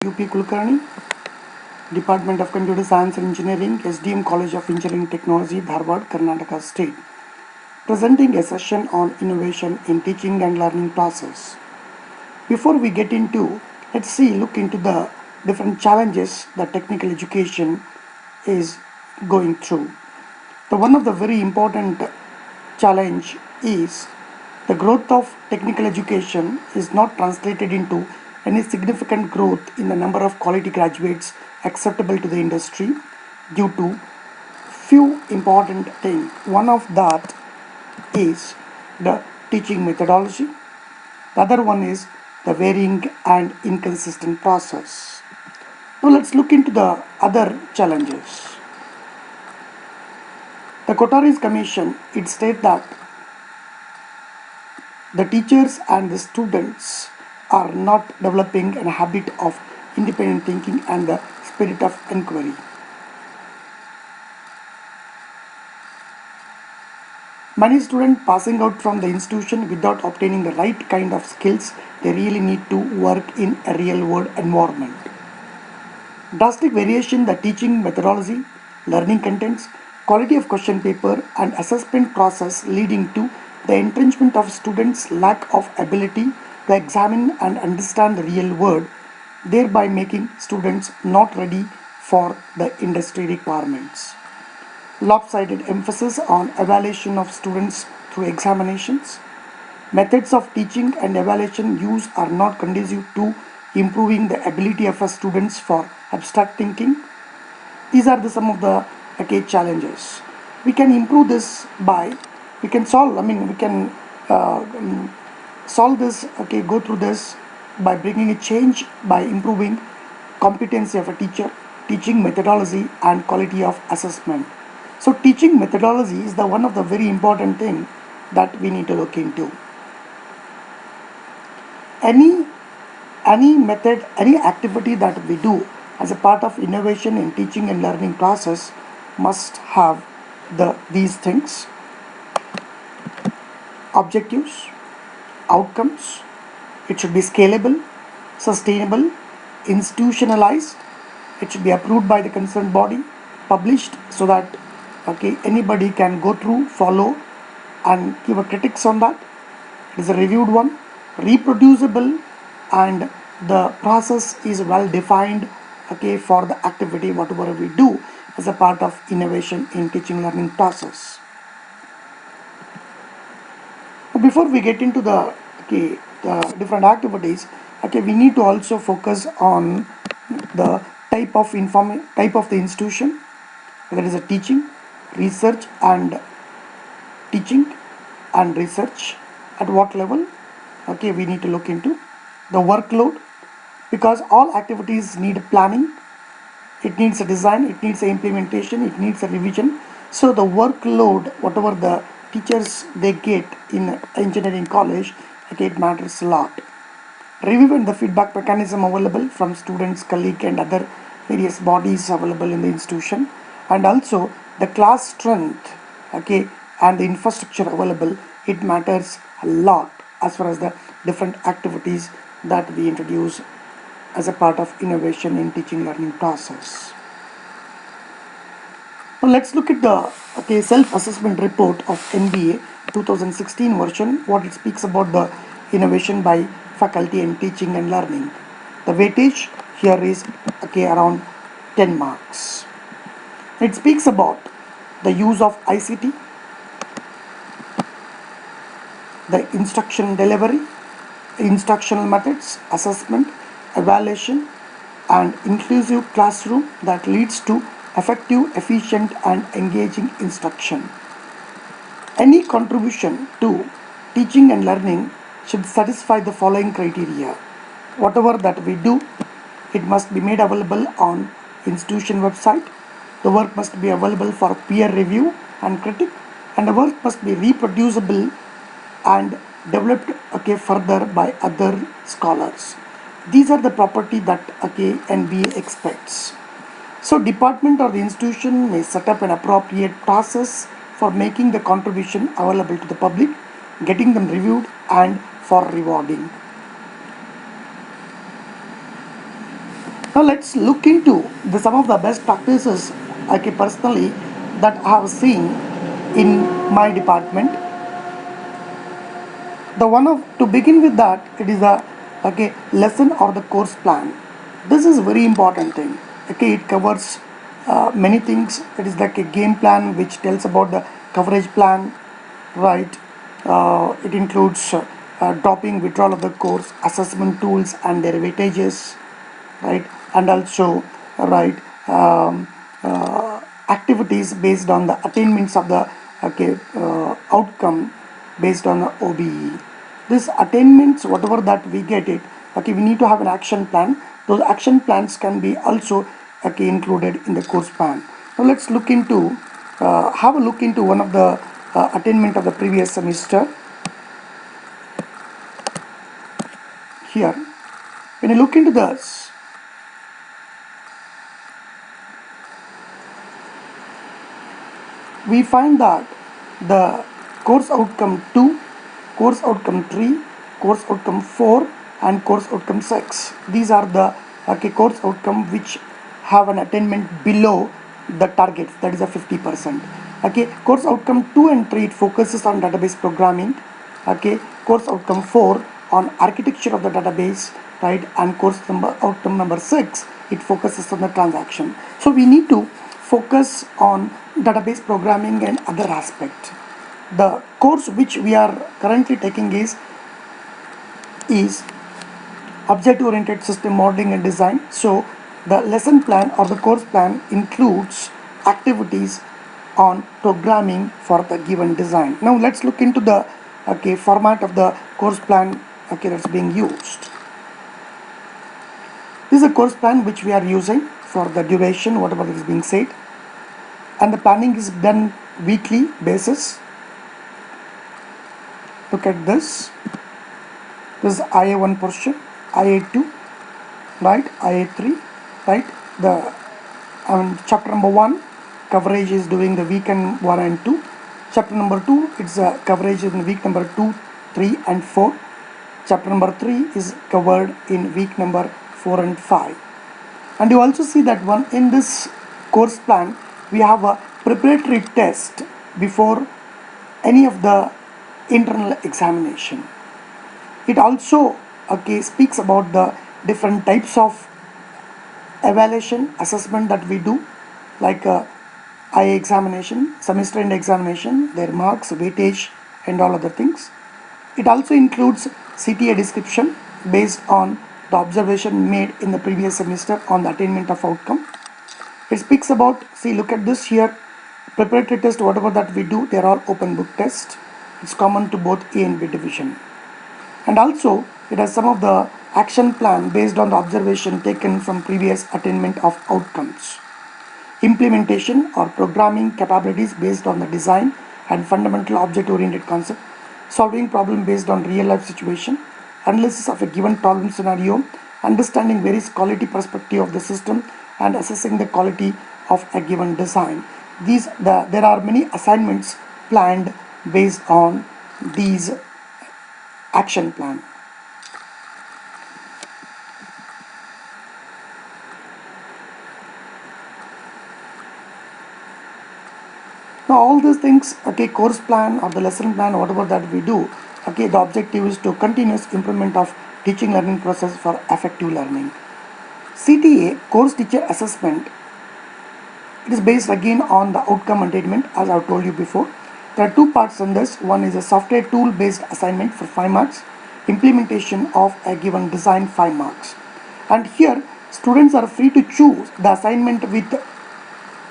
UP Kulkarni, Department of Computer Science and Engineering, SDM College of Engineering Technology, Dharwad, Karnataka State, presenting a session on innovation in teaching and learning process. Before we get into, look into the different challenges that technical education is going through. The one of the very important challenge is the growth of technical education is not translated into any significant growth in the number of quality graduates acceptable to the industry due to few important things. One of that is the teaching methodology. The other one is the varying and inconsistent process. Now let's look into the other challenges. The Kotaris Commission, it states that the teachers and the students are not developing a habit of independent thinking and the spirit of inquiry. Many students passing out from the institution without obtaining the right kind of skills they really need to work in a real world environment. Drastic variation in the teaching methodology, learning contents, quality of question paper and assessment process leading to the entrenchment of students' lack of ability to examine and understand the real world, thereby making students not ready for the industry requirements. Lopsided emphasis on evaluation of students through examinations. Methods of teaching and evaluation use are not conducive to improving the ability of our students for abstract thinking. These are some of the challenges. We can improve this by, we can solve, we can solve this, go through this by bringing a change by improving competency of a teacher, teaching methodology and quality of assessment. So teaching methodology is the one of the very important thing that we need to look into. Any method, any activity that we do as a part of innovation in teaching and learning process must have these things: objectives, outcomes. It should be scalable, sustainable, institutionalized. It should be approved by the concerned body, published so that anybody can go through, follow, and give a critics on that. It is a reviewed one, reproducible, and the process is well defined for the activity whatever we do as a part of innovation in teaching learning process. Before we get into the different activities, we need to also focus on the type of the institution, whether it is a research and teaching and research, at what level we need to look into the workload, because all activities need planning, it needs a design, it needs a implementation, it needs a revision. So the workload whatever the teachers they get in engineering college, it matters a lot. Review and the feedback mechanism available from students, colleagues and other various bodies available in the institution, and also the class strength and the infrastructure available, it matters a lot as far as the different activities that we introduce as a part of innovation in teaching learning process. Now let's look at the self-assessment report of NBA 2016 version, what it speaks about the innovation by faculty and teaching and learning. The weightage here is around 10 marks. It speaks about the use of ICT, the instruction delivery, instructional methods, assessment, evaluation, and inclusive classroom that leads to effective, efficient, and engaging instruction. Any contribution to teaching and learning should satisfy the following criteria. Whatever that we do, it must be made available on institution website. The work must be available for peer review and critique, and the work must be reproducible and developed further by other scholars. These are the property that NBA expects. So department or the institution may set up an appropriate process for making the contribution available to the public, getting them reviewed and for rewarding. Now let's look into some of the best practices, okay, personally, that I have seen in my department. The one of to begin with that, it is a, okay, lesson or the course plan. This is very important thing. Okay, it covers many things. It is like a game plan which tells about the coverage plan, right? It includes dropping withdrawal of the course, assessment tools and their weightages, right? And also, right, activities based on the attainments of the, okay, outcome based on the OBE. This attainments, whatever that we get it, okay, we need to have an action plan. Those action plans can be also, okay, included in the course plan. Now let's look into have a look into one of the attainment of the previous semester. Here, when you look into this, we find that the course outcome 2, course outcome 3, course outcome 4 and course outcome 6. These are the, okay, course outcome which have an attainment below the targets, that is a 50%. Okay, course outcome 2 and 3, it focuses on database programming. Okay, course outcome 4 on architecture of the database, right? And course number outcome number 6, it focuses on the transaction. So we need to focus on database programming and other aspect. The course which we are currently taking is object oriented system modeling and design. So the lesson plan or the course plan includes activities on programming for the given design. Now let's look into the, okay, format of the course plan, okay, that's being used. This is a course plan which we are using for the duration, whatever is being said, and the planning is done weekly basis. Look at this. This is IA1 portion, IA2, right, IA3, right. The chapter number 1 coverage is doing the week and 1 and 2. Chapter number 2, it's a coverage in week number 2, 3 and 4. Chapter number 3 is covered in week number 4 and 5. And you also see that one in this course plan, we have a preparatory test before any of the internal examination. It also, okay, speaks about the different types of evaluation assessment that we do, like IA examination, semester end examination, their marks, weightage and all other things. It also includes CTA description based on the observation made in the previous semester on the attainment of outcome. It speaks about, see, look at this here, preparatory test, whatever that we do, they are all open book tests. It's common to both A and B division. And also it has some of the action plan based on the observation taken from previous attainment of outcomes. Implementation or programming capabilities based on the design and fundamental object oriented concept, solving problem based on real life situation, analysis of a given problem scenario, understanding various quality perspective of the system and assessing the quality of a given design. There are many assignments planned based on these action plan. Now all these things, okay, course plan or the lesson plan, whatever that we do, okay, the objective is to continuous improvement of teaching learning process for effective learning. CTA, course teacher assessment, it is based again on the outcome attainment, as I've told you before. There are two parts in this. One is a software tool based assignment for 5 marks, implementation of a given design 5 marks. And here students are free to choose the assignment with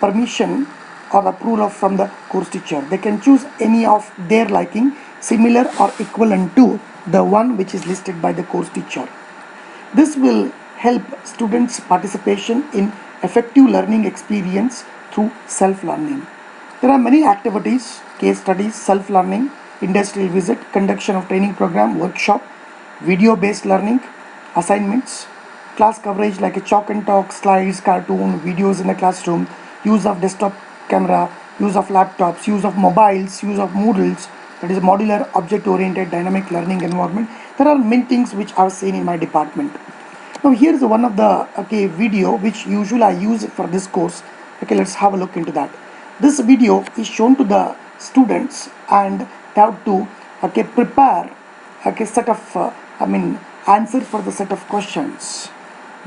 permission or approval from the course teacher. They can choose any of their liking, similar or equivalent to the one which is listed by the course teacher. This will help students' participation in effective learning experience through self-learning. There are many activities, case studies, self-learning, industrial visit, conduction of training program, workshop, video-based learning, assignments, class coverage like a chalk and talk, slides, cartoon, videos in the classroom, use of desktop camera, use of laptops, use of mobiles, use of Moodles, that is modular object-oriented dynamic learning environment. There are many things which I have seen in my department. Now here is one of the video which usually I use for this course. Okay, let's have a look into that. This video is shown to the students and they have to prepare set of answer for the set of questions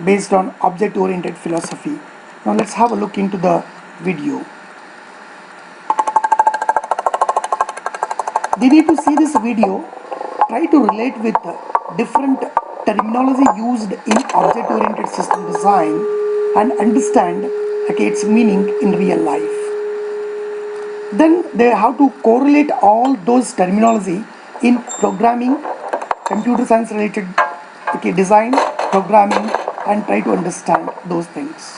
based on object oriented philosophy. Now let's have a look into the video. They need to see this video, try to relate with different terminology used in object-oriented system design and understand its meaning in real life. Then they have to correlate all those terminology in programming, computer science related design, programming, and try to understand those things.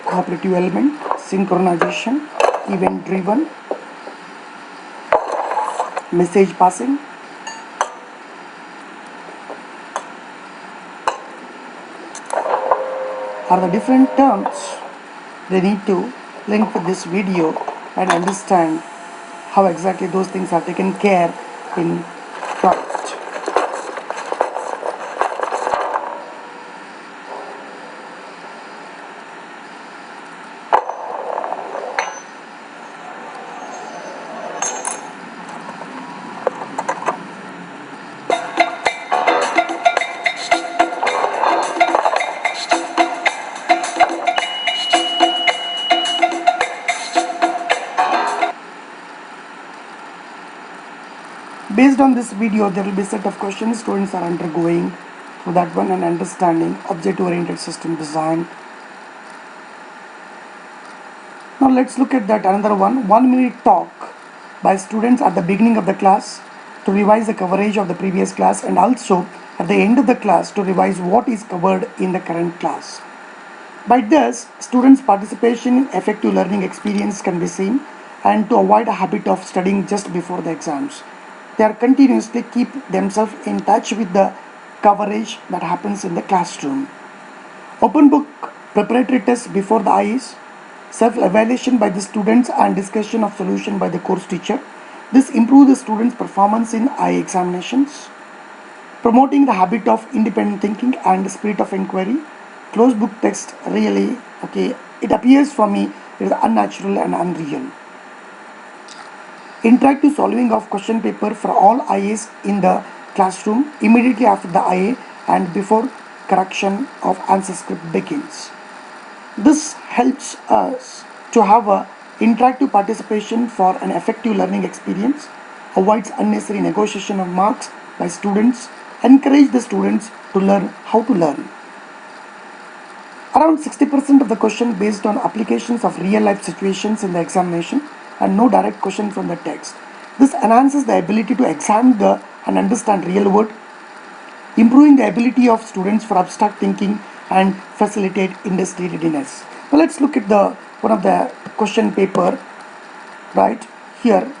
Cooperative element, synchronization, event driven, message passing, are the different terms they need to link with this video and understand how exactly those things are taken care in project. Based on this video, there will be a set of questions students are undergoing for that one and understanding object-oriented system design. Now let's look at that another one. 1 minute talk by students at the beginning of the class to revise the coverage of the previous class and also at the end of the class to revise what is covered in the current class. By this, students' participation in effective learning experience can be seen and to avoid a habit of studying just before the exams. They are continuously keep themselves in touch with the coverage that happens in the classroom. Open book preparatory tests before the IEs, self-evaluation by the students and discussion of solution by the course teacher. This improves the students' performance in IE examinations. Promoting the habit of independent thinking and the spirit of inquiry. Closed book text really, it appears for me it is unnatural and unreal. Interactive solving of question paper for all IAs in the classroom immediately after the IA and before correction of answer script begins. This helps us to have a interactive participation for an effective learning experience, avoids unnecessary negotiation of marks by students, encourage the students to learn how to learn. Around 60% of the question based on applications of real life situations in the examination and no direct question from the text. This enhances the ability to examine and understand real world, improving the ability of students for abstract thinking and facilitate industry readiness. Now let's look at one of the question paper right here.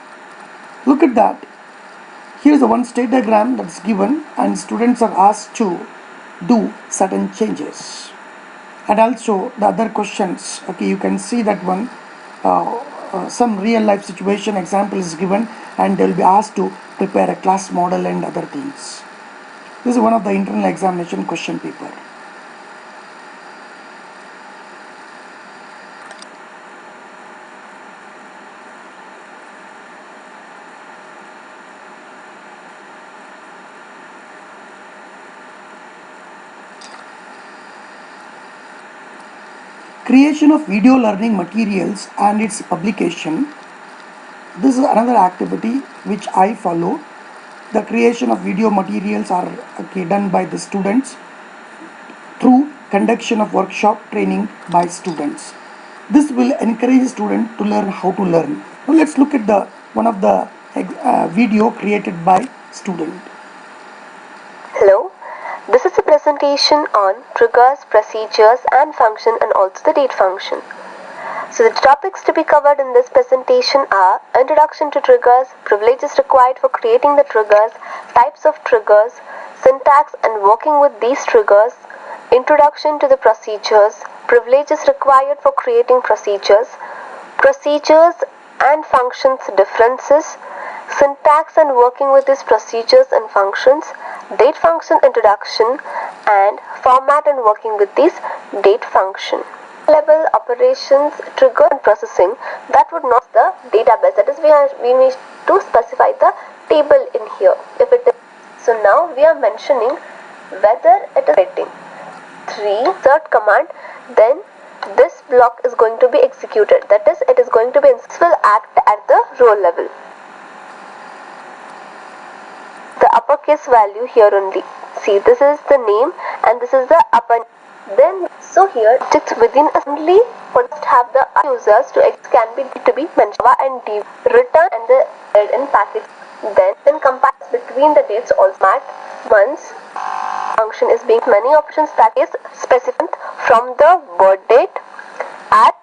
Look at that. Here is the one state diagram that is given and students are asked to do certain changes. And also the other questions, you can see that one some real life situation example is given and they will be asked to prepare a class model and other things. This is one of the internal examination question paper. Creation of video learning materials and its publication. This is another activity which I follow. The creation of video materials are done by the students through conduction of workshop training by students. This will encourage students to learn how to learn. Now let's look at one of the video created by student. Hello, This is a presentation on triggers, procedures and function, and also the date function. So the topics to be covered in this presentation are introduction to triggers, privileges required for creating the triggers, types of triggers, syntax and working with these triggers, introduction to the procedures, privileges required for creating procedures, procedures and functions differences, syntax and working with these procedures and functions, date function introduction, and format and working with these date function. Level operations, trigger and processing, that would not the database, that is we need to specify the table in here if it is. So now we are mentioning whether it is writing 3 insert command, then this block is going to be executed, that is it is going to be will act at the row level. The uppercase value here only, see this is the name and this is the upper. Then so here it's within only first have the users to X can be to be mentioned and D return and the in package, then compares between the dates also mat months function is being many options, that is specified from the birth date at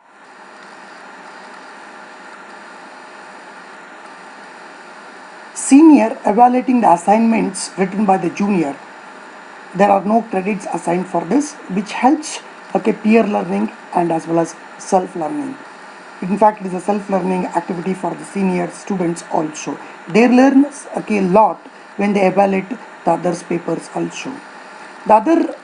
Senior evaluating the assignments written by the junior. There are no credits assigned for this, which helps peer learning and as well as self-learning. In fact, it is a self-learning activity for the senior students also. They learn a lot when they evaluate the others' papers also. The other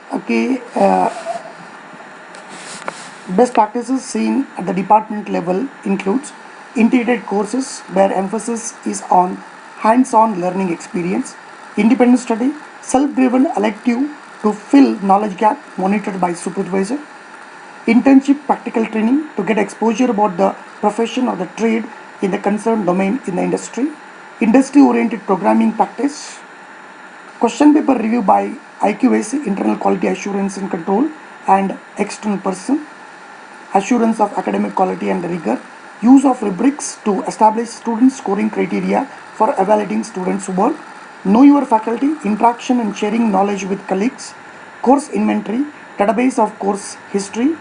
best practices seen at the department level includes integrated courses where emphasis is on hands-on learning experience, independent study, self-driven elective to fill knowledge gap monitored by supervisor, internship practical training to get exposure about the profession or the trade in the concerned domain in the industry, industry-oriented programming practice, question paper review by IQAC, internal quality assurance and control, and external person, assurance of academic quality and rigor, use of rubrics to establish student scoring criteria for evaluating students' work, know your faculty, interaction and sharing knowledge with colleagues, course inventory, database of course history,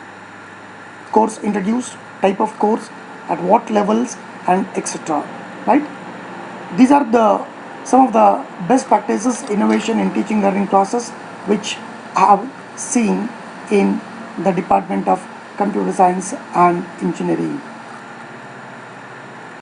course introduced, type of course, at what levels, and etc. Right? These are some of the best practices innovation in teaching learning process which I have seen in the Department of Computer Science and Engineering.